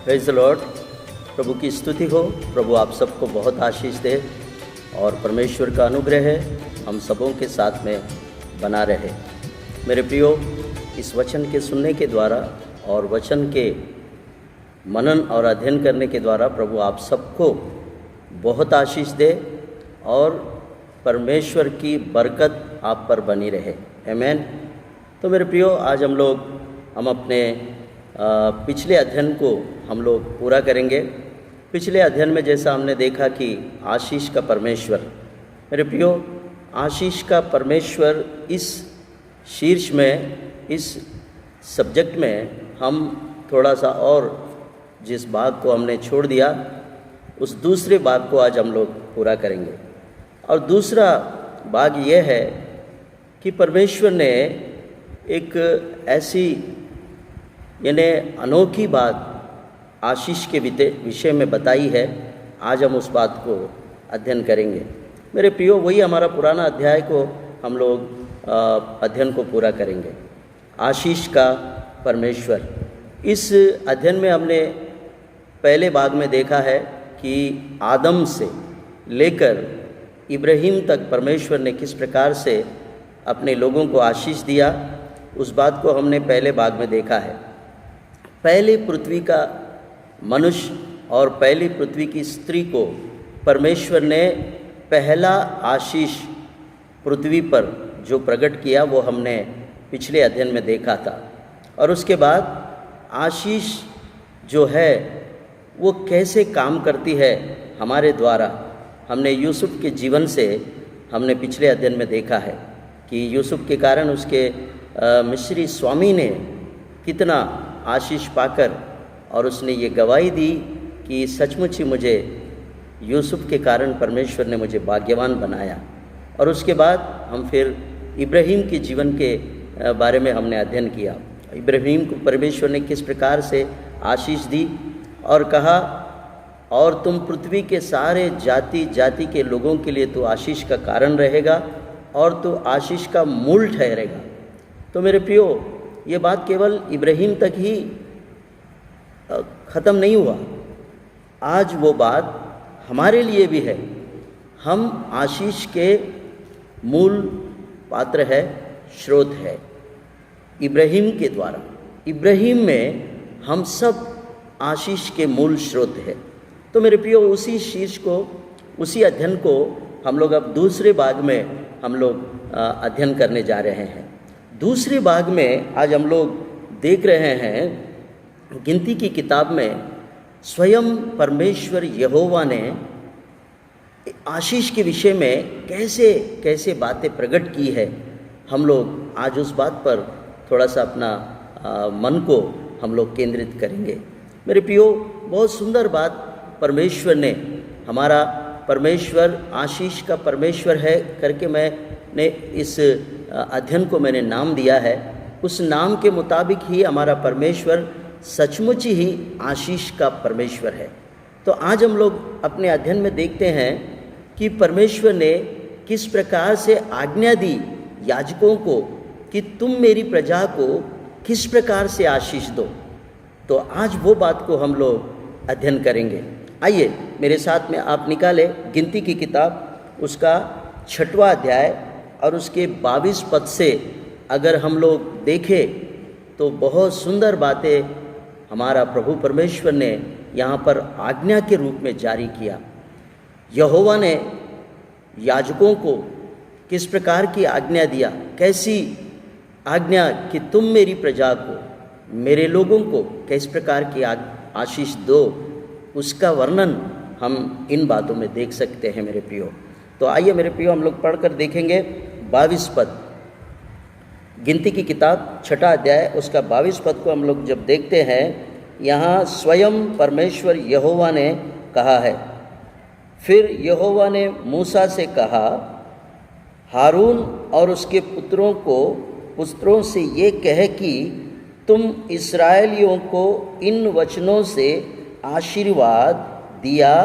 Praise the Lord. प्रभु की स्तुति हो। प्रभु आप सबको बहुत आशीष दे और परमेश्वर का अनुग्रह है हम सबों के साथ में बना रहे। मेरे प्रियो, इस वचन के सुनने के द्वारा और वचन के मनन और अध्ययन करने के द्वारा प्रभु आप सबको बहुत आशीष दे और परमेश्वर की बरकत आप पर बनी रहे। आमीन। तो मेरे प्रियो, आज हम अपने पिछले अध्ययन को हम लोग पूरा करेंगे। पिछले अध्ययन में जैसा हमने देखा कि आशीष का परमेश्वर, मेरे प्रियो, आशीष का परमेश्वर इस शीर्ष में, इस सब्जेक्ट में हम थोड़ा सा और जिस भाग को हमने छोड़ दिया उस दूसरे भाग को आज हम लोग पूरा करेंगे। और दूसरा भाग ये है कि परमेश्वर ने एक ऐसी यानी अनोखी बात आशीष के विषय में बताई है। आज हम उस बात को अध्ययन करेंगे। मेरे प्रियो, वही हमारा पुराना अध्याय को हम लोग अध्ययन को पूरा करेंगे। आशीष का परमेश्वर। इस अध्ययन में हमने पहले भाग में देखा है कि आदम से लेकर इब्राहिम तक परमेश्वर ने किस प्रकार से अपने लोगों को आशीष दिया, उस बात को हमने पहले भाग में देखा है। पहले पृथ्वी का मनुष्य और पहली पृथ्वी की स्त्री को परमेश्वर ने पहला आशीष पृथ्वी पर जो प्रकट किया वो हमने पिछले अध्ययन में देखा था। और उसके बाद आशीष जो है वो कैसे काम करती है हमारे द्वारा, हमने यूसुफ के जीवन से हमने पिछले अध्ययन में देखा है कि यूसुफ के कारण उसके मिस्री स्वामी ने कितना आशीष पाकर और उसने ये गवाही दी कि सचमुच ही मुझे यूसुफ के कारण परमेश्वर ने मुझे भाग्यवान बनाया। और उसके बाद हम फिर इब्राहिम के जीवन के बारे में हमने अध्ययन किया। इब्राहिम को परमेश्वर ने किस प्रकार से आशीष दी और कहा, और तुम पृथ्वी के सारे जाति जाति के लोगों के लिए तो आशीष का कारण रहेगा और तो आशीष का मूल ठहरेगा। तो मेरे प्रियो, ये बात केवल इब्राहिम तक ही ख़त्म नहीं हुआ, आज वो बात हमारे लिए भी है। हम आशीष के मूल पात्र है, स्रोत है इब्राहिम के द्वारा। इब्राहिम में हम सब आशीष के मूल स्रोत है। तो मेरे प्रियो, उसी शीर्ष को, उसी अध्ययन को हम लोग अब दूसरे भाग में हम लोग अध्ययन करने जा रहे हैं। दूसरे भाग में आज हम लोग देख रहे हैं गिनती की किताब में स्वयं परमेश्वर यहोवा ने आशीष के विषय में कैसे कैसे बातें प्रकट की है। हम लोग आज उस बात पर थोड़ा सा अपना मन को हम लोग केंद्रित करेंगे। मेरे प्रियो, बहुत सुंदर बात परमेश्वर ने, हमारा परमेश्वर आशीष का परमेश्वर है करके मैंने इस अध्ययन को मैंने नाम दिया है। उस नाम के मुताबिक ही हमारा परमेश्वर सचमुच ही आशीष का परमेश्वर है। तो आज हम लोग अपने अध्ययन में देखते हैं कि परमेश्वर ने किस प्रकार से आज्ञा दी याजकों को कि तुम मेरी प्रजा को किस प्रकार से आशीष दो। तो आज वो बात को हम लोग अध्ययन करेंगे। आइए मेरे साथ में आप निकालें गिनती की किताब, उसका 6वां अध्याय और उसके 22 पद से अगर हम लोग देखें तो बहुत सुंदर बातें हमारा प्रभु परमेश्वर ने यहाँ पर आज्ञा के रूप में जारी किया। यहोवा ने याजकों को किस प्रकार की आज्ञा दिया, कैसी आज्ञा कि तुम मेरी प्रजा को, मेरे लोगों को किस प्रकार की आशीष दो, उसका वर्णन हम इन बातों में देख सकते हैं मेरे प्रियो। तो आइए मेरे प्रियो, हम लोग पढ़कर देखेंगे 22 पद। गिनती की किताब 6वां अध्याय उसका 22 पद को हम लोग जब देखते हैं, यहाँ स्वयं परमेश्वर यहोवा ने कहा है, फिर यहोवा ने मूसा से कहा, हारून और उसके पुत्रों से ये कह कि तुम इस्राएलियों को इन वचनों से आशीर्वाद दिया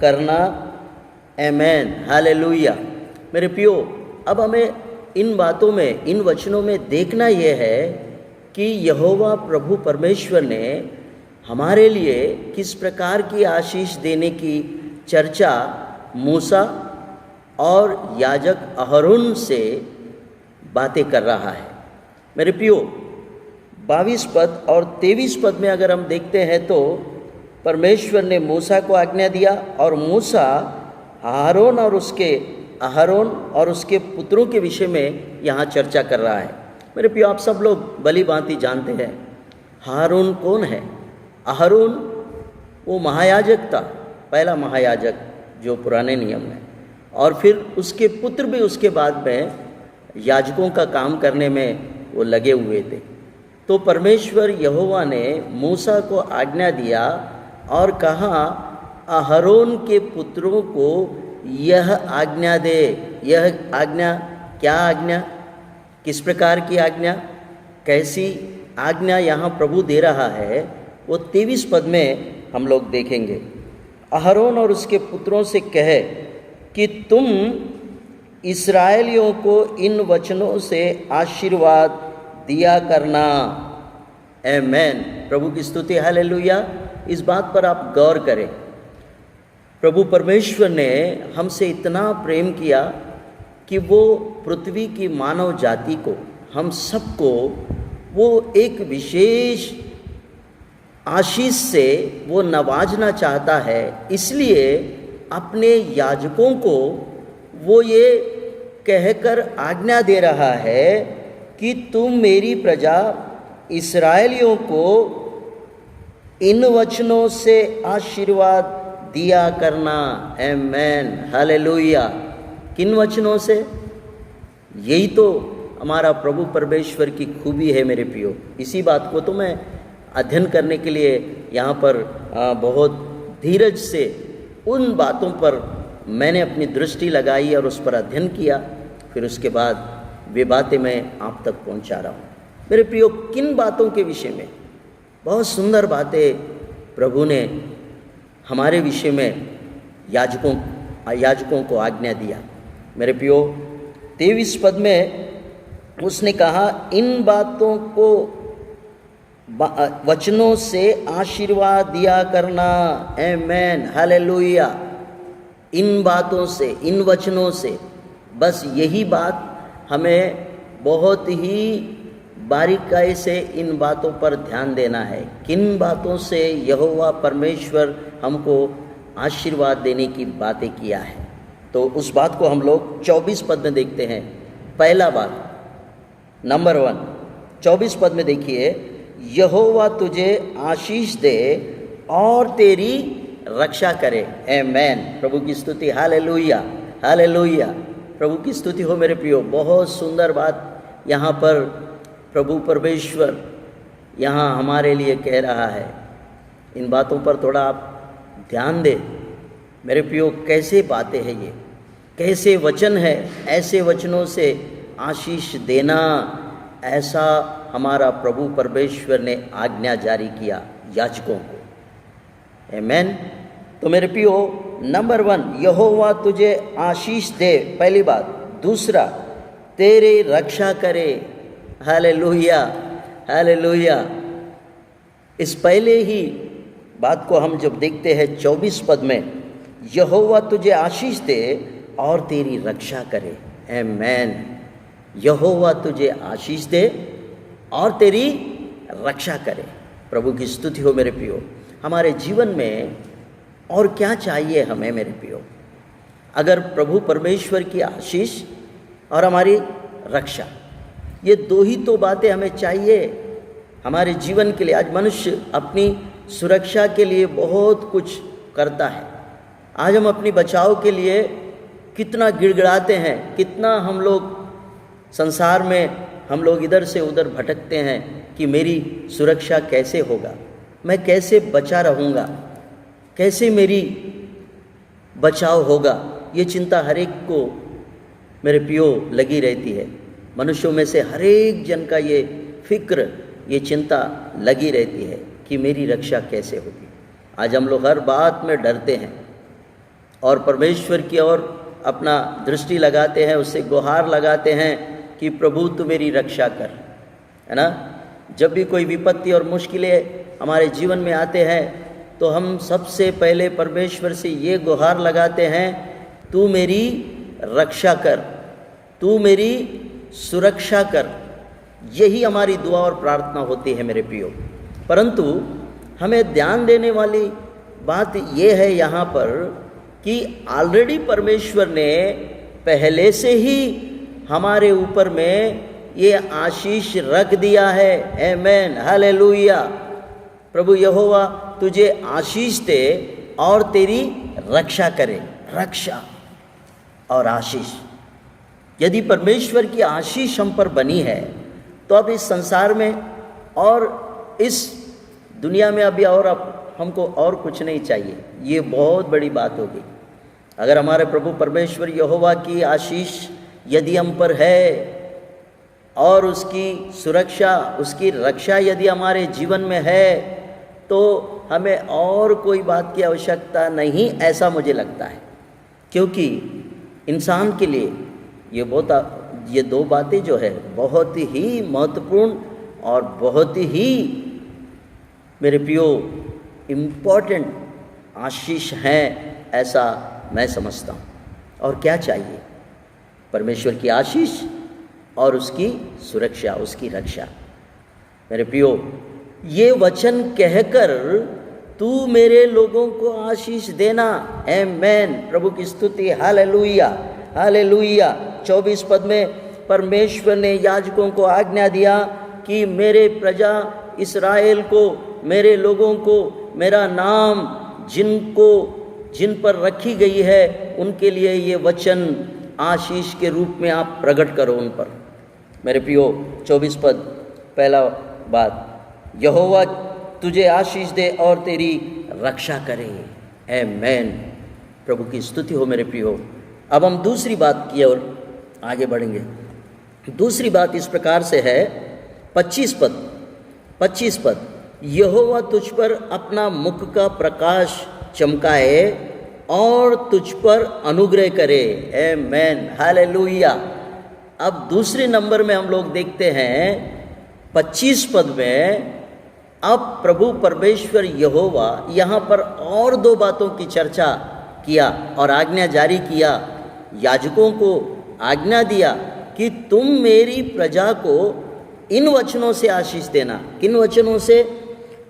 करना। आमेन, हालेलुया। मेरे प्रियो, अब हमें इन बातों में, इन वचनों में देखना यह है कि यहोवा प्रभु परमेश्वर ने हमारे लिए किस प्रकार की आशीष देने की चर्चा मूसा और याजक अहरोन से बातें कर रहा है। मेरे प्रियो, 22 पद और 23 पद में अगर हम देखते हैं तो परमेश्वर ने मूसा को आज्ञा दिया और मूसा अहरोन और उसके पुत्रों के विषय में यहाँ चर्चा कर रहा है। मेरे प्रियो, आप सब लोग भली भांति जानते हैं हारून कौन है। अहरोन वो महायाजक था, पहला महायाजक जो पुराने नियम में, और फिर उसके पुत्र भी उसके बाद में याजकों का काम करने में वो लगे हुए थे। तो परमेश्वर यहोवा ने मूसा को आज्ञा दिया और कहा अहरोन के पुत्रों को यह आज्ञा दे। यह आज्ञा क्या आज्ञा, किस प्रकार की आज्ञा, कैसी आज्ञा यहाँ प्रभु दे रहा है, वो 23 पद में हम लोग देखेंगे। अहरोन और उसके पुत्रों से कहे कि तुम इस्राएलियों को इन वचनों से आशीर्वाद दिया करना। आमेन। प्रभु की स्तुति, हालेलुया। इस बात पर आप गौर करें, प्रभु परमेश्वर ने हमसे इतना प्रेम किया कि वो पृथ्वी की मानव जाति को, हम सबको वो एक विशेष आशीष से वो नवाजना चाहता है। इसलिए अपने याजकों को वो ये कहकर आज्ञा दे रहा है कि तुम मेरी प्रजा इस्राएलियों को इन वचनों से आशीर्वाद दिया करना। आमेन, हालेलुया। किन वचनों से? यही तो हमारा प्रभु परमेश्वर की खूबी है मेरे प्रियो। इसी बात को तो मैं अध्ययन करने के लिए यहाँ पर बहुत धीरज से उन बातों पर मैंने अपनी दृष्टि लगाई और उस पर अध्ययन किया, फिर उसके बाद वे बातें मैं आप तक पहुँचा रहा हूँ। मेरे प्रियो, किन बातों के विषय में? बहुत सुंदर बातें प्रभु ने हमारे विषय में याजकों को आज्ञा दिया। मेरे प्रियो, 23 पद में उसने कहा इन बातों को वचनों से आशीर्वाद दिया करना। आमेन, हालेलुया। इन बातों से, इन वचनों से, बस यही बात हमें बहुत ही बारीकाई से इन बातों पर ध्यान देना है। किन बातों से यहोवा परमेश्वर हमको आशीर्वाद देने की बातें किया है, तो उस बात को हम लोग 24 पद में देखते हैं। पहला बात, नंबर 1, 24 पद में देखिए, यहोवा तुझे आशीष दे और तेरी रक्षा करे। आमेन। प्रभु की स्तुति, हालेलुया, हालेलुया। प्रभु की स्तुति हो मेरे प्रियो। बहुत सुंदर बात यहाँ पर प्रभु परमेश्वर यहाँ हमारे लिए कह रहा है। इन बातों पर थोड़ा आप ध्यान दें मेरे प्रियो। कैसे बातें हैं ये, कैसे वचन है। ऐसे वचनों से आशीष देना, ऐसा हमारा प्रभु परमेश्वर ने आज्ञा जारी किया याजकों को। आमेन। तो मेरे प्रियो, नंबर 1, यहोवा तुझे आशीष दे, पहली बात। दूसरा, तेरी रक्षा करे। Hallelujah, hallelujah. इस पहले ही बात को हम जब देखते हैं 24 पद में, यहोवा तुझे आशीष दे और तेरी रक्षा करे। आमेन। यहोवा तुझे आशीष दे और तेरी रक्षा करे। प्रभु की स्तुति हो मेरे प्रियो। हमारे जीवन में और क्या चाहिए हमें मेरे प्रियो, अगर प्रभु परमेश्वर की आशीष और हमारी रक्षा, ये दो ही तो बातें हमें चाहिए हमारे जीवन के लिए। आज मनुष्य अपनी सुरक्षा के लिए बहुत कुछ करता है। आज हम अपनी बचाव के लिए कितना गिड़गिड़ाते हैं, कितना हम लोग संसार में हम लोग इधर से उधर भटकते हैं कि मेरी सुरक्षा कैसे होगा, मैं कैसे बचा रहूँगा, कैसे मेरी बचाव होगा। ये चिंता हर एक को मेरे प्रियो लगी रहती है। मनुष्यों में से हर एक जन का ये फिक्र, ये चिंता लगी रहती है कि मेरी रक्षा कैसे होगी। आज हम लोग हर बात में डरते हैं और परमेश्वर की ओर अपना दृष्टि लगाते हैं, उससे गुहार लगाते हैं कि प्रभु तू मेरी रक्षा कर, है ना। जब भी कोई विपत्ति और मुश्किलें हमारे जीवन में आते हैं तो हम सबसे पहले परमेश्वर से ये गुहार लगाते हैं, तू मेरी रक्षा कर, तू मेरी सुरक्षा कर। यही हमारी दुआ और प्रार्थना होती है मेरे प्रियो। परंतु हमें ध्यान देने वाली बात ये है यहाँ पर कि ऑलरेडी परमेश्वर ने पहले से ही हमारे ऊपर में ये आशीष रख दिया है। आमेन, हालेलुया। प्रभु यहोवा तुझे आशीष दे और तेरी रक्षा करे। रक्षा और आशीष, यदि परमेश्वर की आशीष हम पर बनी है तो अब इस संसार में और इस दुनिया में अभी और अब हमको और कुछ नहीं चाहिए। ये बहुत बड़ी बात होगी। अगर हमारे प्रभु परमेश्वर यहोवा की आशीष यदि हम पर है और उसकी सुरक्षा, उसकी रक्षा यदि हमारे जीवन में है तो हमें और कोई बात की आवश्यकता नहीं, ऐसा मुझे लगता है। क्योंकि इंसान के लिए ये दो बातें जो है बहुत ही महत्वपूर्ण और बहुत ही मेरे प्रियो इम्पोर्टेंट आशीष हैं, ऐसा मैं समझता हूँ। और क्या चाहिए? परमेश्वर की आशीष और उसकी सुरक्षा, उसकी रक्षा। मेरे प्रियो, ये वचन कहकर तू मेरे लोगों को आशीष देना। आमेन, प्रभु की स्तुति, हालेलुया, हालेलुया। 24 पद में परमेश्वर ने याजकों को आज्ञा दिया कि मेरे प्रजा इस्राएल को, मेरे लोगों को, मेरा नाम जिन पर रखी गई है उनके लिए ये वचन आशीष के रूप में आप प्रकट करो उन पर। मेरे प्रियो, 24 पद पहला बात, यहोवा तुझे आशीष दे और तेरी रक्षा करे। आमेन, प्रभु की स्तुति हो मेरे प्रियो। अब हम दूसरी बात की ओर आगे बढ़ेंगे। दूसरी बात इस प्रकार से है, 25 पद, यहोवा तुझ पर अपना मुख का प्रकाश चमकाए और तुझ पर अनुग्रह करे। आमेन, हालेलुया। अब दूसरे नंबर में हम लोग देखते हैं 25 पद में, अब प्रभु परमेश्वर यहोवा यहाँ पर और दो बातों की चर्चा किया और आज्ञा जारी किया। याजकों को आज्ञा दिया कि तुम मेरी प्रजा को इन वचनों से आशीष देना। किन वचनों से?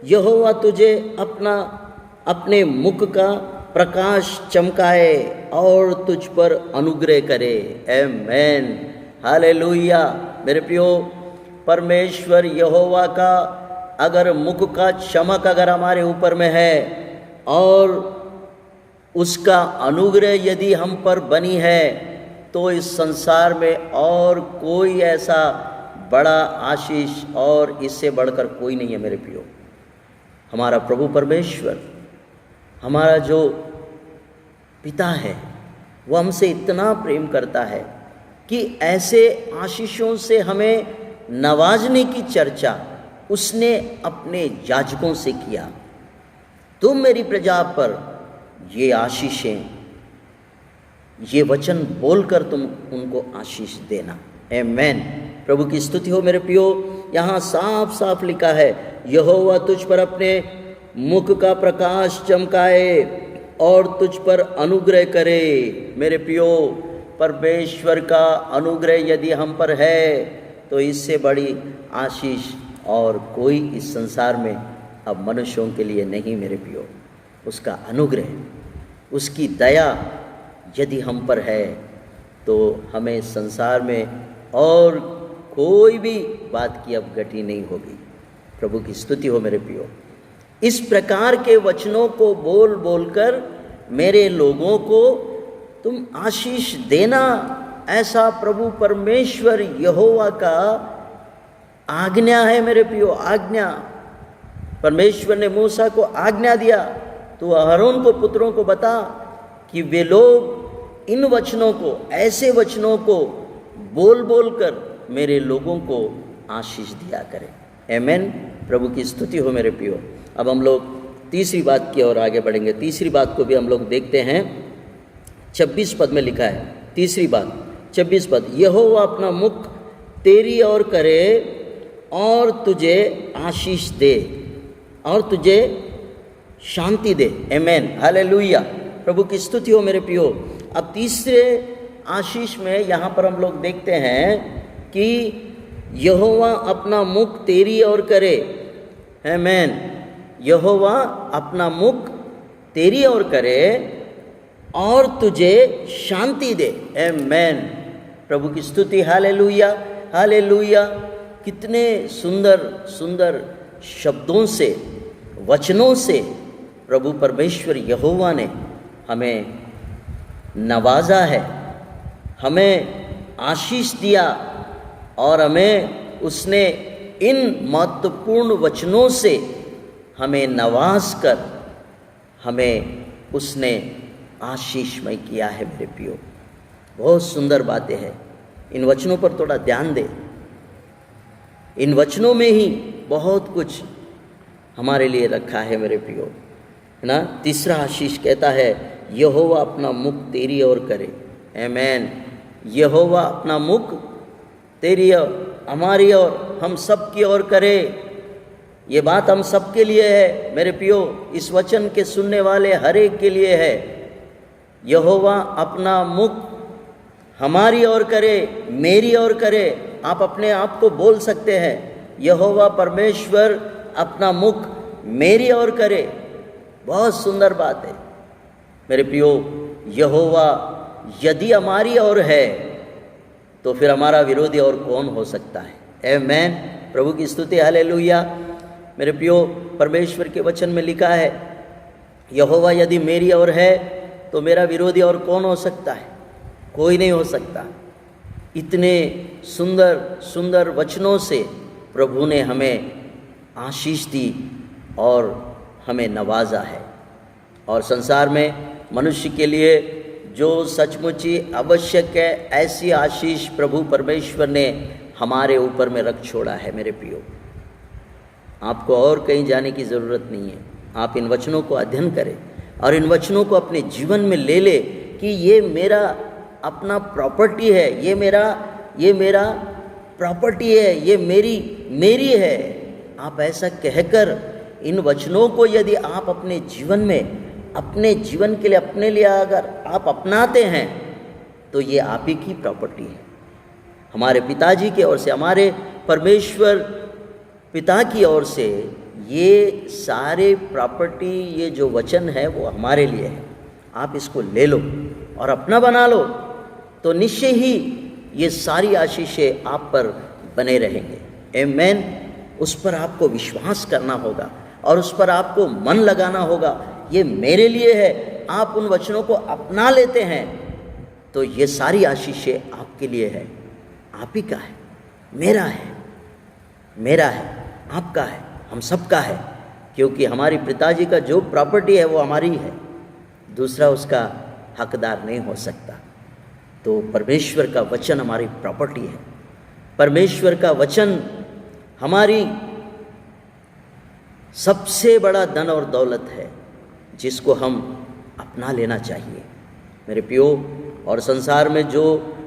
यहोवा तुझे अपने मुख का प्रकाश चमकाए और तुझ पर अनुग्रह करे। आमेन, हालेलुया। मेरे प्रियो, परमेश्वर यहोवा का अगर मुख का चमक अगर हमारे ऊपर में है और उसका अनुग्रह यदि हम पर बनी है तो इस संसार में और कोई ऐसा बड़ा आशीष और इससे बढ़कर कोई नहीं है मेरे प्रियो। हमारा प्रभु परमेश्वर, हमारा जो पिता है, वो हमसे इतना प्रेम करता है कि ऐसे आशीषों से हमें नवाजने की चर्चा उसने अपने याजकों से किया। तुम मेरी प्रजा पर ये आशीषें, ये वचन बोलकर तुम उनको आशीष देना। आमेन, प्रभु की स्तुति हो मेरे प्रियो। यहाँ साफ साफ लिखा है, यहोवा तुझ पर अपने मुख का प्रकाश चमकाए और तुझ पर अनुग्रह करे। मेरे प्रियो, परमेश्वर का अनुग्रह यदि हम पर है तो इससे बड़ी आशीष और कोई इस संसार में अब मनुष्यों के लिए नहीं मेरे प्रियो। उसका अनुग्रह, उसकी दया यदि हम पर है तो हमें संसार में और कोई भी बात की अब गति नहीं होगी। प्रभु की स्तुति हो मेरे प्रियो। इस प्रकार के वचनों को बोल बोलकर मेरे लोगों को तुम आशीष देना, ऐसा प्रभु परमेश्वर यहोवा का आज्ञा है मेरे प्रियो। आज्ञा, परमेश्वर ने मूसा को आज्ञा दिया, तो अहरोन को, पुत्रों को बता कि वे लोग इन वचनों को, ऐसे वचनों को बोल बोल कर मेरे लोगों को आशीष दिया करें। आमेन, प्रभु की स्तुति हो मेरे प्रियो। अब हम लोग तीसरी बात की ओर आगे बढ़ेंगे। तीसरी बात को भी हम लोग देखते हैं। 26 पद में लिखा है, तीसरी बात 26 पद, यहोवा अपना मुख तेरी ओर करे और तुझे आशीष दे। और तुझे शांति दे। आमेन, हालेलुया। प्रभु की स्तुति हो मेरे प्रियो। अब तीसरे आशीष में यहाँ पर हम लोग देखते हैं कि यहोवा अपना मुख तेरी ओर करे। आमेन। यहोवा अपना मुख तेरी ओर करे और तुझे शांति दे। आमेन। प्रभु की स्तुति, हालेलुया, हालेलुया। कितने सुंदर सुंदर शब्दों से, वचनों से प्रभु परमेश्वर यहोवा ने हमें नवाजा है, हमें आशीष दिया और हमें उसने इन महत्वपूर्ण वचनों से हमें नवाज कर हमें उसने आशीषमय किया है। मेरे प्रियो, बहुत सुंदर बातें हैं। इन वचनों पर थोड़ा ध्यान दे। इन वचनों में ही बहुत कुछ हमारे लिए रखा है मेरे प्रियो, है ना। तीसरा आशीष कहता है यहोवा अपना मुख तेरी ओर करे। आमेन। यहोवा अपना मुख तेरी ओर, हमारी ओर, हम सब की ओर करे। ये बात हम सब के लिए है मेरे प्रियो। इस वचन के सुनने वाले हर एक के लिए है। यहोवा अपना मुख हमारी ओर करे, मेरी ओर करे। आप अपने आप को बोल सकते हैं, यहोवा परमेश्वर अपना मुख मेरी ओर करे। बहुत सुंदर बात है मेरे प्रियो। यहोवा यदि हमारी ओर है तो फिर हमारा विरोधी और कौन हो सकता है। आमेन। प्रभु की स्तुति, हालेलुया। मेरे प्रियो, परमेश्वर के वचन में लिखा है यहोवा यदि मेरी ओर है तो मेरा विरोधी और कौन हो सकता है। कोई नहीं हो सकता। इतने सुंदर सुंदर वचनों से प्रभु ने हमें आशीष दी और हमें नवाजा है। और संसार में मनुष्य के लिए जो सचमुच ही आवश्यक है, ऐसी आशीष प्रभु परमेश्वर ने हमारे ऊपर में रख छोड़ा है। मेरे प्रियो, आपको और कहीं जाने की ज़रूरत नहीं है। आप इन वचनों को अध्ययन करें और इन वचनों को अपने जीवन में ले ले कि ये मेरा अपना प्रॉपर्टी है, ये मेरा प्रॉपर्टी है, ये मेरी है। आप ऐसा कहकर इन वचनों को यदि आप अपने जीवन में, अपने जीवन के लिए, अपने लिए अगर आप अपनाते हैं तो ये आप ही की प्रॉपर्टी है। हमारे पिताजी की ओर से, हमारे परमेश्वर पिता की ओर से ये सारे प्रॉपर्टी, ये जो वचन है वो हमारे लिए है। आप इसको ले लो और अपना बना लो तो निश्चय ही ये सारी आशीषें आप पर बने रहेंगे। आमेन। उस पर आपको विश्वास करना होगा और उस पर आपको मन लगाना होगा। ये मेरे लिए है। आप उन वचनों को अपना लेते हैं तो ये सारी आशीषें आपके लिए है। आप ही का है, मेरा है, मेरा है, आपका है, हम सबका है। क्योंकि हमारी पिताजी का जो प्रॉपर्टी है वो हमारी है, दूसरा उसका हकदार नहीं हो सकता। तो परमेश्वर का वचन हमारी प्रॉपर्टी है। परमेश्वर का वचन हमारी सबसे बड़ा धन और दौलत है जिसको हम अपना लेना चाहिए मेरे प्रियो। और संसार में जो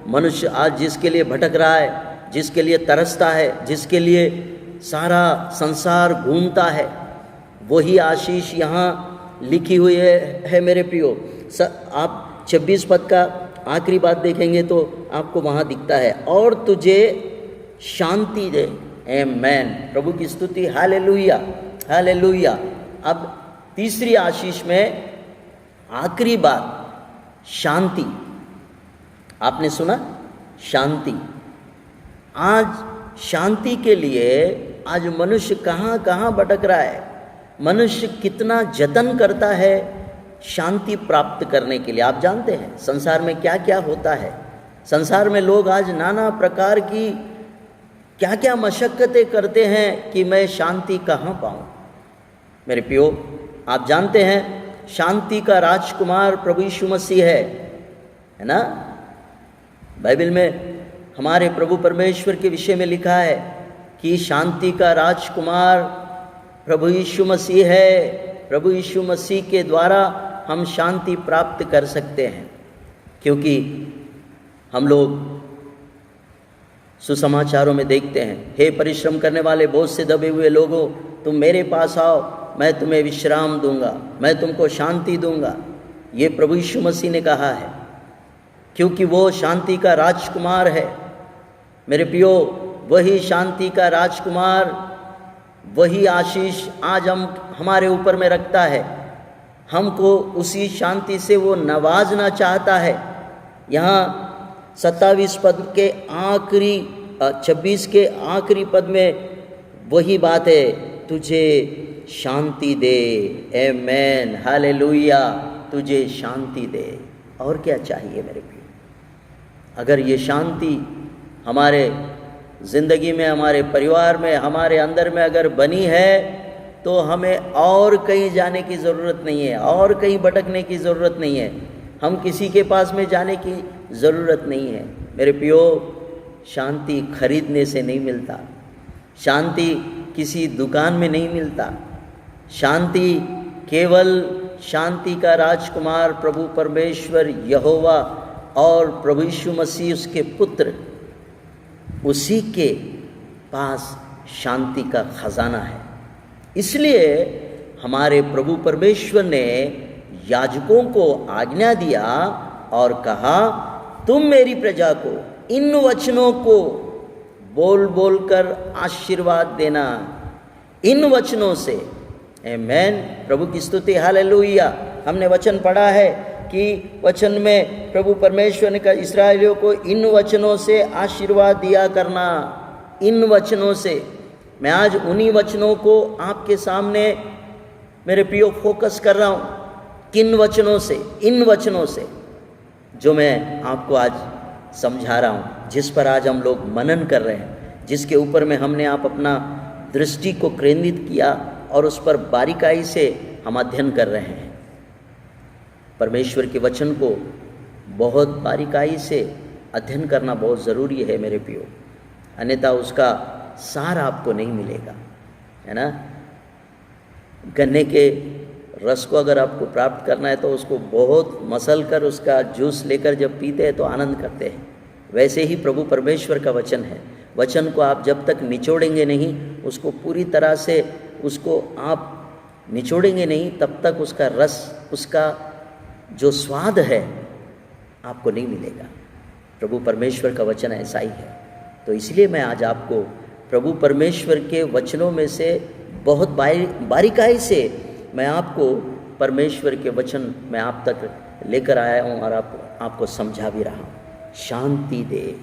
मनुष्य आज जिसके लिए भटक रहा है, जिसके लिए तरसता है, जिसके लिए सारा संसार घूमता है, वही आशीष यहाँ लिखी हुई है मेरे प्रियो। आप 26 पद का आखिरी बात देखेंगे तो आपको वहाँ दिखता है और तुझे शांति दे। आमेन। प्रभु की स्तुति, हालेलुया, हालेलुया। अब तीसरी आशीष में आखिरी बात शांति। आपने सुना शांति। आज शांति के लिए आज मनुष्य कहाँ कहाँ भटक रहा है। मनुष्य कितना जतन करता है शांति प्राप्त करने के लिए। आप जानते हैं संसार में क्या क्या होता है। संसार में लोग आज नाना प्रकार की क्या क्या मशक्क़तें करते हैं कि मैं शांति कहाँ पाऊँ। मेरे प्रियो, आप जानते हैं शांति का राजकुमार प्रभु यीशु मसीह है ना। बाइबल में हमारे प्रभु परमेश्वर के विषय में लिखा है कि शांति का राजकुमार प्रभु यीशु मसीह है। प्रभु यीशु मसीह के द्वारा हम शांति प्राप्त कर सकते हैं, क्योंकि हम लोग सुसमाचारों में देखते हैं, हे परिश्रम करने वाले बोझ से दबे हुए लोगों, तुम मेरे पास आओ मैं तुम्हें विश्राम दूंगा, मैं तुमको शांति दूंगा। ये प्रभु यीशु मसीह ने कहा है, क्योंकि वो शांति का राजकुमार है। मेरे प्रियो, वही शांति का राजकुमार, वही आशीष आज हमारे ऊपर में रखता है। हमको उसी शांति से वो नवाजना चाहता है। यहाँ 27 पद के आखिरी 26 के आखिरी पद में वही बात है, तुझे शांति दे। आमेन, हालेलुया, तुझे शांति दे। और क्या चाहिए मेरे प्रिय? अगर ये शांति हमारे ज़िंदगी में, हमारे परिवार में, हमारे अंदर में अगर बनी है, तो हमें और कहीं जाने की ज़रूरत नहीं है, और कहीं भटकने की ज़रूरत नहीं है, हम किसी के पास में जाने की ज़रूरत नहीं है। मेरे प्रियो, शांति खरीदने से नहीं मिलता, शांति किसी दुकान में नहीं मिलता। शांति केवल शांति का राजकुमार प्रभु परमेश्वर यहोवा और प्रभु यीशु मसीह उसके पुत्र, उसी के पास शांति का खजाना है। इसलिए हमारे प्रभु परमेश्वर ने याजकों को आज्ञा दिया और कहा, तुम मेरी प्रजा को इन वचनों को बोल बोल कर आशीर्वाद देना। इन वचनों से, आमेन, प्रभु की स्तुति, हालेलुया। हमने वचन पढ़ा है कि वचन में प्रभु परमेश्वर ने कहा इस्राएलियों को इन वचनों से आशीर्वाद दिया करना। इन वचनों से, मैं आज उन्हीं वचनों को आपके सामने मेरे प्रियो फोकस कर रहा हूँ। किन वचनों से? इन वचनों से जो मैं आपको आज समझा रहा हूँ, जिस पर आज हम लोग मनन कर रहे हैं, जिसके ऊपर में हमने आप अपना दृष्टि को केंद्रित किया और उस पर बारीकाई से हम अध्ययन कर रहे हैं। परमेश्वर के वचन को बहुत बारीकाई से अध्ययन करना बहुत ज़रूरी है मेरे प्रियो, अन्यथा उसका सार आपको नहीं मिलेगा, है ना। गन्ने के रस को अगर आपको प्राप्त करना है तो उसको बहुत मसल कर उसका जूस लेकर जब पीते हैं तो आनंद करते हैं। वैसे ही प्रभु परमेश्वर का वचन है। वचन को आप जब तक निचोड़ेंगे नहीं, उसको पूरी तरह से उसको आप निचोड़ेंगे नहीं, तब तक उसका रस, उसका जो स्वाद है आपको नहीं मिलेगा। प्रभु परमेश्वर का वचन ऐसा ही है। तो इसलिए मैं आज आपको प्रभु परमेश्वर के वचनों में से बहुत बारीकाई से मैं आपको परमेश्वर के वचन मैं आप तक लेकर आया हूँ और आपको समझा भी रहा हूँ। शांति दे।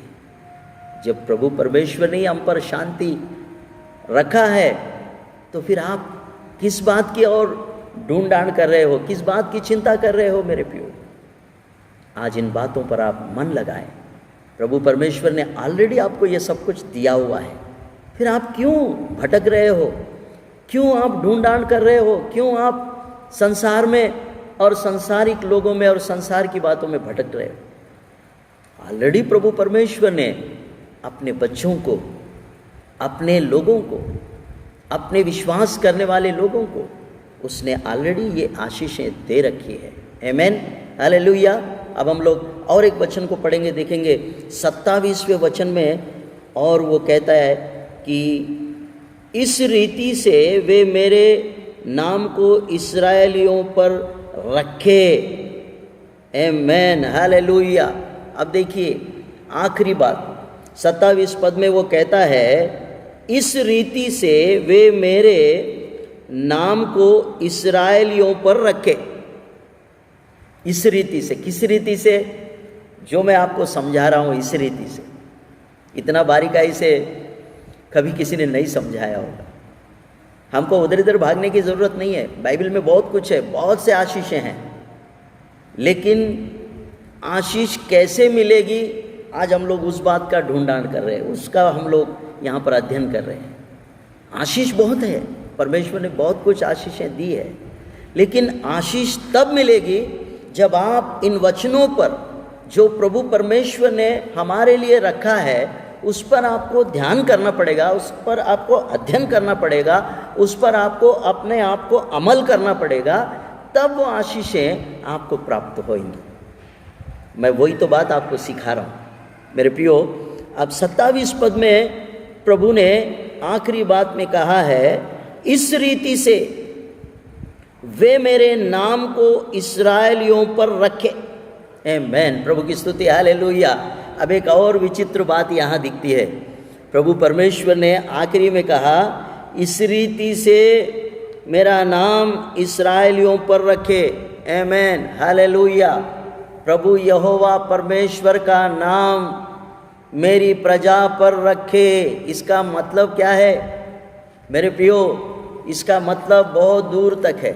जब प्रभु परमेश्वर ने हम पर शांति रखा है, तो फिर आप किस बात की और ढूंढान कर रहे हो, किस बात की चिंता कर रहे हो मेरे प्रियो? आज इन बातों पर आप मन लगाएं। प्रभु परमेश्वर ने ऑलरेडी आपको ये सब कुछ दिया हुआ है, फिर आप क्यों भटक रहे हो? क्यों आप ढूंढान कर रहे हो? क्यों आप संसार में और संसारिक लोगों में और संसार की बातों में भटक रहे हो? ऑलरेडी प्रभु परमेश्वर ने अपने बच्चों को, अपने लोगों को, अपने विश्वास करने वाले लोगों को उसने ऑलरेडी ये आशीषें दे रखी है। आमेन, हालेलुया। अब हम लोग और एक वचन को पढ़ेंगे, देखेंगे 27वें वचन में, और वो कहता है कि इस रीति से वे मेरे नाम को इस्राएलियों पर रखे। आमेन, हालेलुया। अब देखिए आखिरी बात 27 पद में वो कहता है, इस रीति से वे मेरे नाम को इस्राएलियों पर रखे। इस रीति से, किस रीति से? जो मैं आपको समझा रहा हूँ, इस रीति से। इतना बारीकाई से कभी किसी ने नहीं समझाया होगा। हमको उधर इधर भागने की ज़रूरत नहीं है। बाइबल में बहुत कुछ है, बहुत से आशीषें हैं, लेकिन आशीष कैसे मिलेगी, आज हम लोग उस बात का ढूंढान कर रहे हैं, उसका हम लोग यहाँ पर अध्ययन कर रहे हैं। आशीष बहुत है, परमेश्वर ने बहुत कुछ आशीषें दी है, लेकिन आशीष तब मिलेगी जब आप इन वचनों पर जो प्रभु परमेश्वर ने हमारे लिए रखा है उस पर आपको ध्यान करना पड़ेगा, उस पर आपको अध्ययन करना पड़ेगा, उस पर आपको अपने आप को अमल करना पड़ेगा, तब वो आशीषें आपको प्राप्त होंगी। मैं वही तो बात आपको सिखा रहा हूँ मेरे प्रियो। अब 27 पद में प्रभु ने आखिरी बात में कहा है, इस रीति से वे मेरे नाम को इस्राएलियों पर रखे। आमीन, प्रभु की स्तुति, हालेलुया। अब एक और विचित्र बात यहाँ दिखती है। प्रभु परमेश्वर ने आखिरी में कहा, इस रीति से मेरा नाम इस्राएलियों पर रखे। आमीन, हालेलुया। प्रभु यहोवा परमेश्वर का नाम मेरी प्रजा पर रखे। इसका मतलब क्या है मेरे प्रियो? इसका मतलब बहुत दूर तक है।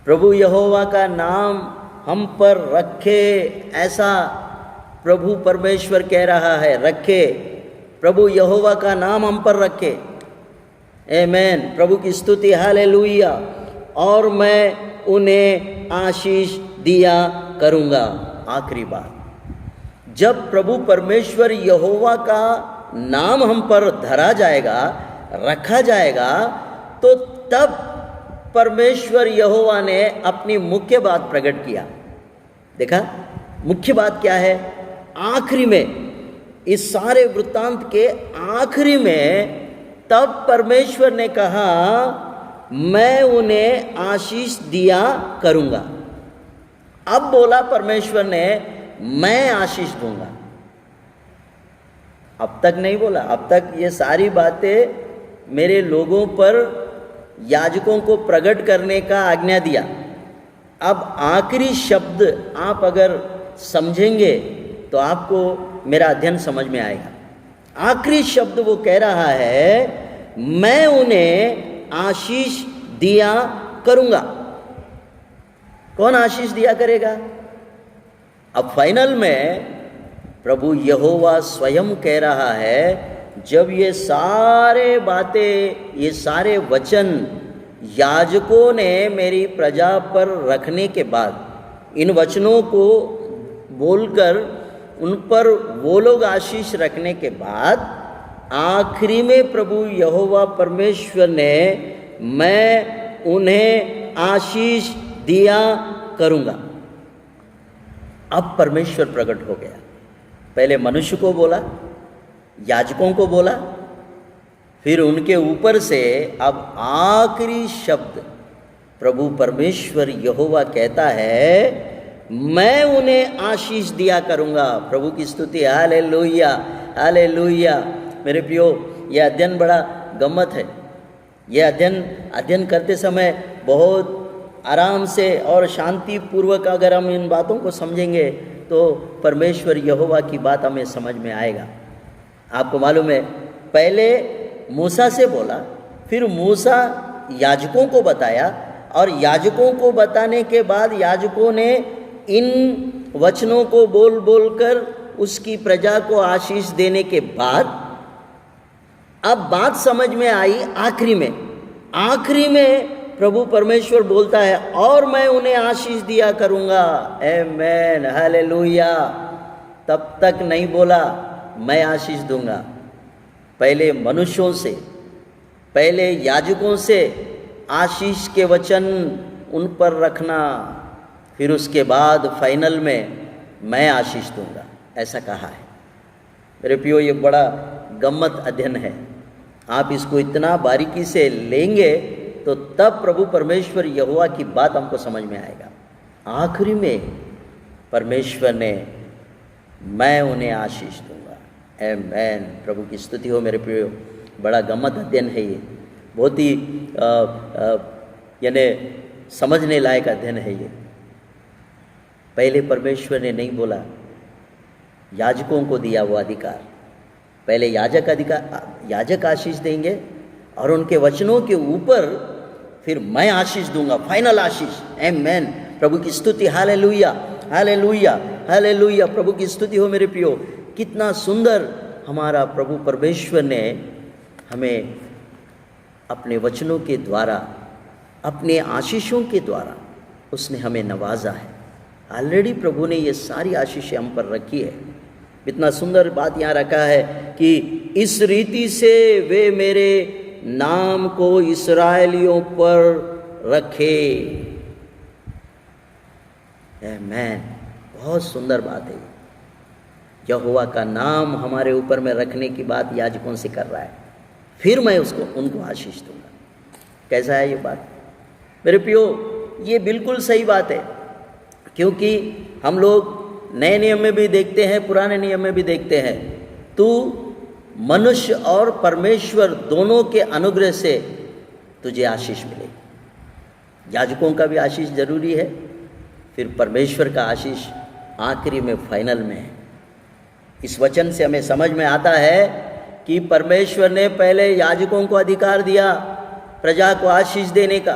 प्रभु यहोवा का नाम हम पर रखे, ऐसा प्रभु परमेश्वर कह रहा है। रखे, प्रभु यहोवा का नाम हम पर रखे। आमीन, प्रभु की स्तुति, हालेलुया। और मैं उन्हें आशीष दिया करूँगा। आखिरी बात, जब प्रभु परमेश्वर यहोवा का नाम हम पर धरा जाएगा, रखा जाएगा, तो तब परमेश्वर यहोवा ने अपनी मुख्य बात प्रकट किया। देखा मुख्य बात क्या है? आखिरी में, इस सारे वृत्तांत के आखिरी में, तब परमेश्वर ने कहा, मैं उन्हें आशीष दिया करूँगा। अब बोला परमेश्वर ने, मैं आशीष दूंगा। अब तक नहीं बोला। अब तक ये सारी बातें मेरे लोगों पर, याजकों को प्रकट करने का आज्ञा दिया। अब आखिरी शब्द आप अगर समझेंगे तो आपको मेरा अध्ययन समझ में आएगा। आखिरी शब्द वो कह रहा है, मैं उन्हें आशीष दिया करूँगा। कौन आशीष दिया करेगा? अब फाइनल में प्रभु यहोवा स्वयं कह रहा है, जब ये सारे बातें, ये सारे वचन याजकों ने मेरी प्रजा पर रखने के बाद, इन वचनों को बोलकर उन पर वो लोग आशीष रखने के बाद, आखिरी में प्रभु यहोवा परमेश्वर ने, मैं उन्हें आशीष दिया करूँगा। अब परमेश्वर प्रकट हो गया। पहले मनुष्य को बोला, याजकों को बोला, फिर उनके ऊपर से अब आखिरी शब्द प्रभु परमेश्वर यहोवा कहता है, मैं उन्हें आशीष दिया करूँगा। प्रभु की स्तुति, हालेलुया, हालेलुया। मेरे प्रियो, यह अध्ययन बड़ा गम्मत है। यह अध्ययन करते समय बहुत आराम से और शांति पूर्वक अगर हम इन बातों को समझेंगे तो परमेश्वर यहोवा की बात हमें समझ में आएगा। आपको मालूम है, पहले मूसा से बोला, फिर मूसा याजकों को बताया, और याजकों को बताने के बाद याजकों ने इन वचनों को बोल बोलकर उसकी प्रजा को आशीष देने के बाद, अब बात समझ में आई आखिरी में प्रभु परमेश्वर बोलता है, और मैं उन्हें आशीष दिया करूँगा। आमीन, हालेलुया। तब तक नहीं बोला मैं आशीष दूंगा। पहले मनुष्यों से, पहले याजकों से आशीष के वचन उन पर रखना, फिर उसके बाद फाइनल में मैं आशीष दूंगा, ऐसा कहा है। मेरे प्रियो, ये बड़ा गम्मत अध्ययन है। आप इसको इतना बारीकी से लेंगे तो तब प्रभु परमेश्वर यहोवा की बात हमको समझ में आएगा। आखिरी में परमेश्वर ने, मैं उन्हें आशीष दूंगा। आमीन, प्रभु की स्तुति हो। मेरे प्रियो, बड़ा गम्मत अध्ययन है ये, बहुत ही यानी समझने लायक अध्ययन है ये। पहले परमेश्वर ने नहीं बोला, याजकों को दिया वो अधिकार। पहले याजक आशीष देंगे, और उनके वचनों के ऊपर फिर मैं आशीष दूंगा, फाइनल आशीष। आमीन, प्रभु की स्तुति, हालेलुया, हालेलुया, हालेलुया। प्रभु की स्तुति हो। मेरे प्रियो, कितना सुंदर हमारा प्रभु परमेश्वर ने हमें अपने वचनों के द्वारा, अपने आशीषों के द्वारा उसने हमें नवाजा है। ऑलरेडी प्रभु ने ये सारी आशीषें हम पर रखी है। इतना सुंदर बात यहाँ रखा है कि इस रीति से वे मेरे नाम को इस्राएलियों पर रखे। आमीन, बहुत सुंदर बात है। यहोवा का नाम हमारे ऊपर में रखने की बात याजकों से कर रहा है, फिर मैं उनको आशीष दूंगा। कैसा है ये बात? मेरे प्रियो, ये बिल्कुल सही बात है, क्योंकि हम लोग नए नियम में भी देखते हैं, पुराने नियम में भी देखते हैं, तू मनुष्य और परमेश्वर दोनों के अनुग्रह से तुझे आशीष मिलेगी। याजकों का भी आशीष जरूरी है, फिर परमेश्वर का आशीष आखिरी में, फाइनल में है। इस वचन से हमें समझ में आता है कि परमेश्वर ने पहले याजकों को अधिकार दिया प्रजा को आशीष देने का,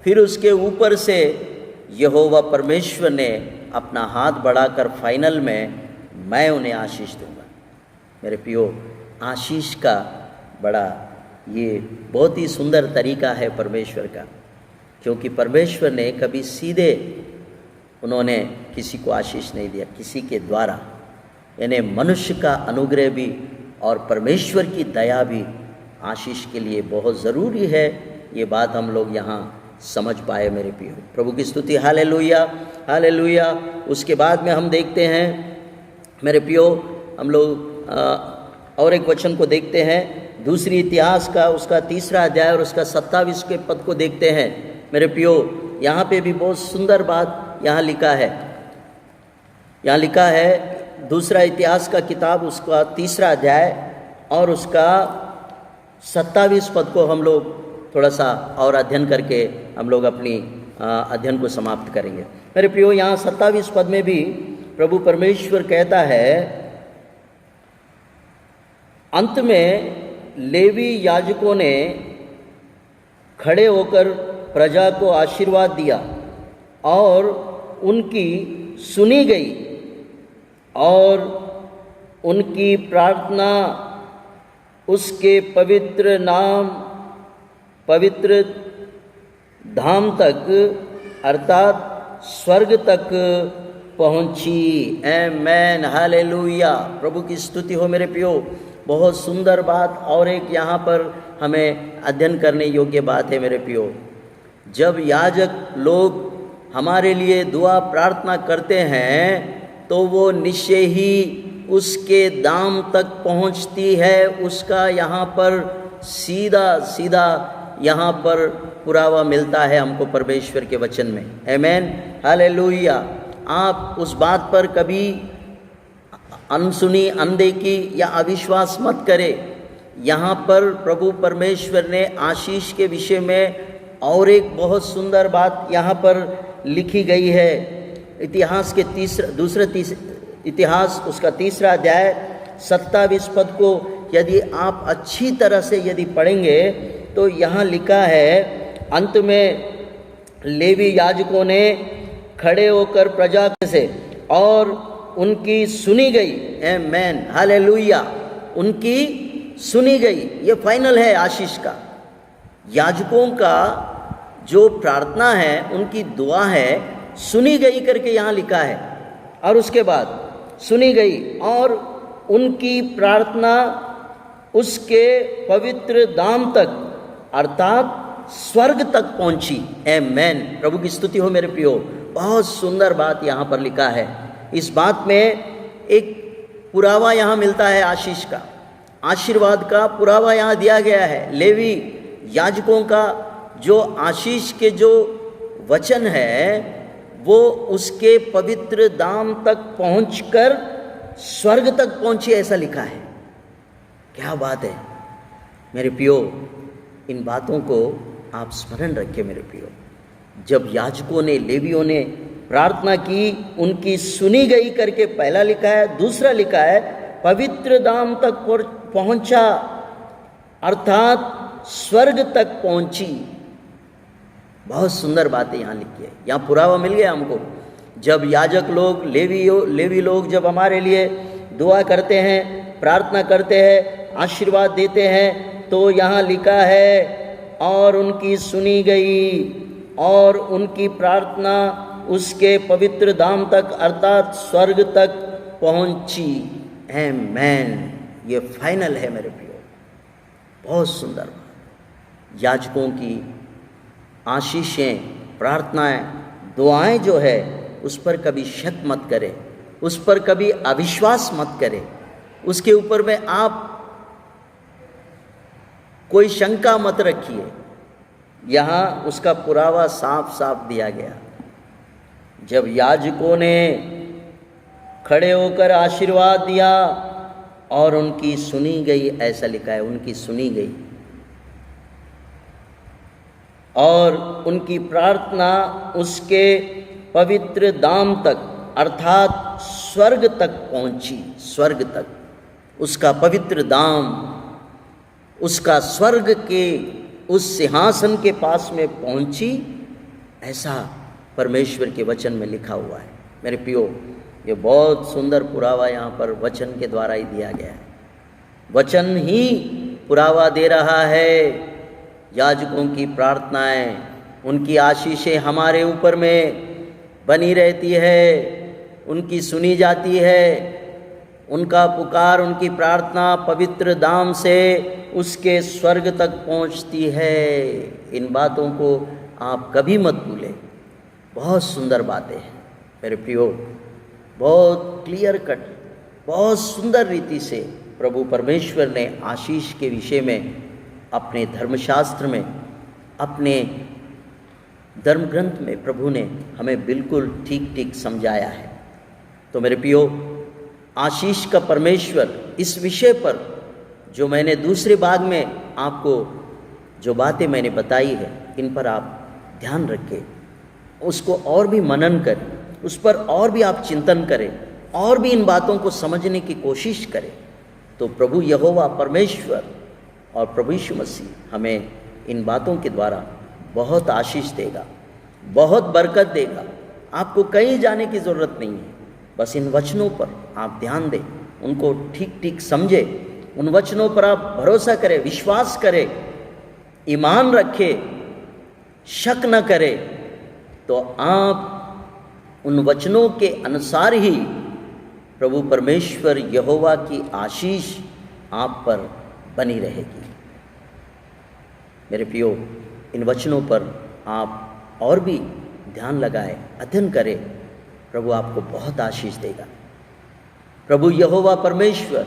फिर उसके ऊपर से यहोवा परमेश्वर ने अपना हाथ बढ़ाकर फाइनल में मैं उन्हें आशीष दूंगा। मेरे प्रियो, आशीष का बड़ा ये बहुत ही सुंदर तरीका है परमेश्वर का, क्योंकि परमेश्वर ने कभी सीधे उन्होंने किसी को आशीष नहीं दिया, किसी के द्वारा, यानी मनुष्य का अनुग्रह भी और परमेश्वर की दया भी आशीष के लिए बहुत ज़रूरी है। ये बात हम लोग यहाँ समझ पाए मेरे प्रियो। प्रभु की स्तुति, हालेलुया हालेलुया। उसके बाद में हम देखते हैं मेरे प्रियो, हम लोग और एक वचन को देखते हैं, दूसरी इतिहास का उसका 3 अध्याय और उसका 27 के पद को देखते हैं मेरे प्रियो। यहाँ पे भी बहुत सुंदर बात यहाँ लिखा है। यहाँ लिखा है, दूसरा इतिहास का किताब उसका 3 अध्याय और उसका 27 पद को हम लोग थोड़ा सा और अध्ययन करके हम लोग अपनी अध्ययन को समाप्त करेंगे। मेरे प्रियो, यहाँ 27 पद में भी प्रभु परमेश्वर कहता है, अंत में लेवी याजकों ने खड़े होकर प्रजा को आशीर्वाद दिया और उनकी सुनी गई और उनकी प्रार्थना उसके पवित्र नाम, पवित्र धाम तक अर्थात स्वर्ग तक पहुंची। आमेन, हालेलुया। प्रभु की स्तुति हो मेरे प्रियो। बहुत सुंदर बात और एक यहाँ पर हमें अध्ययन करने योग्य बात है मेरे प्रियो। जब याजक लोग हमारे लिए दुआ प्रार्थना करते हैं तो वो निश्चय ही उसके दाम तक पहुंचती है। उसका यहाँ पर सीधा सीधा यहाँ पर पुरावा मिलता है हमको परमेश्वर के वचन में। आमेन, हालेलुया। आप उस बात पर कभी अनसुनी, अनदेखी या अविश्वास मत करें। यहाँ पर प्रभु परमेश्वर ने आशीष के विषय में और एक बहुत सुंदर बात यहाँ पर लिखी गई है। इतिहास के इतिहास उसका 3 अध्याय 27 पद को यदि आप अच्छी तरह से यदि पढ़ेंगे तो यहाँ लिखा है, अंत में लेवी याजकों ने खड़े होकर प्रजा से और उनकी सुनी गई। आमेन, हालेलुया। उनकी सुनी गई, ये फाइनल है आशीष का। याजकों का जो प्रार्थना है, उनकी दुआ है, सुनी गई करके यहाँ लिखा है। और उसके बाद सुनी गई और उनकी प्रार्थना उसके पवित्र धाम तक अर्थात स्वर्ग तक पहुंची। आमेन, प्रभु की स्तुति हो मेरे प्रियो। बहुत सुंदर बात यहाँ पर लिखा है। इस बात में एक पुरावा यहाँ मिलता है आशीष का, आशीर्वाद का पुरावा यहाँ दिया गया है। लेवी याजकों का जो आशीष के जो वचन है वो उसके पवित्र धाम तक पहुंचकर स्वर्ग तक पहुंची, ऐसा लिखा है। क्या बात है मेरे प्रियो। इन बातों को आप स्मरण रखें मेरे प्रियो। जब याजकों ने, लेवियों ने प्रार्थना की, उनकी सुनी गई करके पहला लिखा है। दूसरा लिखा है पवित्र धाम तक पहुंचा अर्थात स्वर्ग तक पहुंची। बहुत सुंदर बातें यहाँ लिखी है। यहाँ पुरावा मिल गया हमको। जब याजक लोग, लेवी लोग जब हमारे लिए दुआ करते हैं, प्रार्थना करते हैं, आशीर्वाद देते हैं, तो यहाँ लिखा है और उनकी सुनी गई और उनकी प्रार्थना उसके पवित्र धाम तक अर्थात स्वर्ग तक पहुंची। आमेन, ये फाइनल है मेरे प्रियो। बहुत सुंदर बात। याजकों की आशीषें, प्रार्थनाएं, दुआएं जो है उस पर कभी शक मत करें, उस पर कभी अविश्वास मत करें, उसके ऊपर में आप कोई शंका मत रखिए। यहाँ उसका पुरावा साफ साफ दिया गया। जब याजकों ने खड़े होकर आशीर्वाद दिया और उनकी सुनी गई, ऐसा लिखा है, उनकी सुनी गई, और उनकी प्रार्थना उसके पवित्र धाम तक अर्थात स्वर्ग तक पहुंची। स्वर्ग तक उसका पवित्र धाम, उसका स्वर्ग के उस सिंहासन के पास में पहुंची, ऐसा परमेश्वर के वचन में लिखा हुआ है। मेरे प्रियो, ये बहुत सुंदर पुरावा यहाँ पर वचन के द्वारा ही दिया गया है। वचन ही पुरावा दे रहा है। याजकों की प्रार्थनाएं, उनकी आशीषें हमारे ऊपर में बनी रहती है, उनकी सुनी जाती है। उनका पुकार, उनकी प्रार्थना पवित्र धाम से उसके स्वर्ग तक पहुंचती है। इन बातों को आप कभी मत भूलें। बहुत सुंदर बातें हैं मेरे प्रियो, बहुत क्लियर कट, बहुत सुंदर रीति से प्रभु परमेश्वर ने आशीष के विषय में अपने धर्मशास्त्र में, अपने धर्म ग्रंथ में प्रभु ने हमें बिल्कुल ठीक ठीक समझाया है। तो मेरे प्रियो, आशीष का परमेश्वर, इस विषय पर जो मैंने दूसरे भाग में आपको जो बातें मैंने बताई है, इन पर आप ध्यान रखें, उसको और भी मनन करें, उस पर और भी आप चिंतन करें, और भी इन बातों को समझने की कोशिश करें। तो प्रभु यहोवा परमेश्वर और प्रभु यीशु मसीह हमें इन बातों के द्वारा बहुत आशीष देगा, बहुत बरकत देगा। आपको कहीं जाने की ज़रूरत नहीं है, बस इन वचनों पर आप ध्यान दें, उनको ठीक ठीक समझें, उन वचनों पर आप भरोसा करें, विश्वास करें, ईमान रखें, शक न करें, तो आप उन वचनों के अनुसार ही प्रभु परमेश्वर यहोवा की आशीष आप पर बनी रहेगी। मेरे प्रियो, इन वचनों पर आप और भी ध्यान लगाएं, अध्ययन करें, प्रभु आपको बहुत आशीष देगा। प्रभु यहोवा परमेश्वर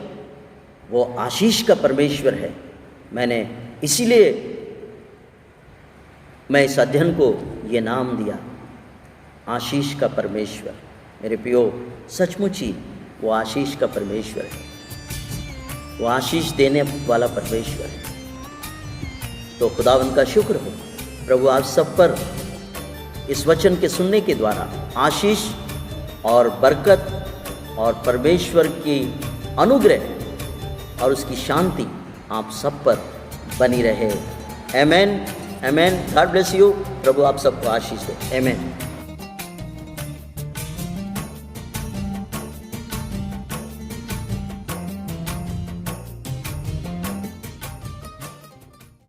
वो आशीष का परमेश्वर है। मैंने इसीलिए मैं इस अध्ययन को ये नाम दिया, आशीष का परमेश्वर। मेरे प्रियो, सचमुच ही वो आशीष का परमेश्वर है, वो आशीष देने वाला परमेश्वर है। तो खुदावंद का शुक्र हो, प्रभु आप सब पर इस वचन के सुनने के द्वारा आशीष और बरकत और परमेश्वर की अनुग्रह और उसकी शांति आप सब पर बनी रहे। Amen, amen. God bless you. प्रभु आप सबको आशीष दे। आमेन।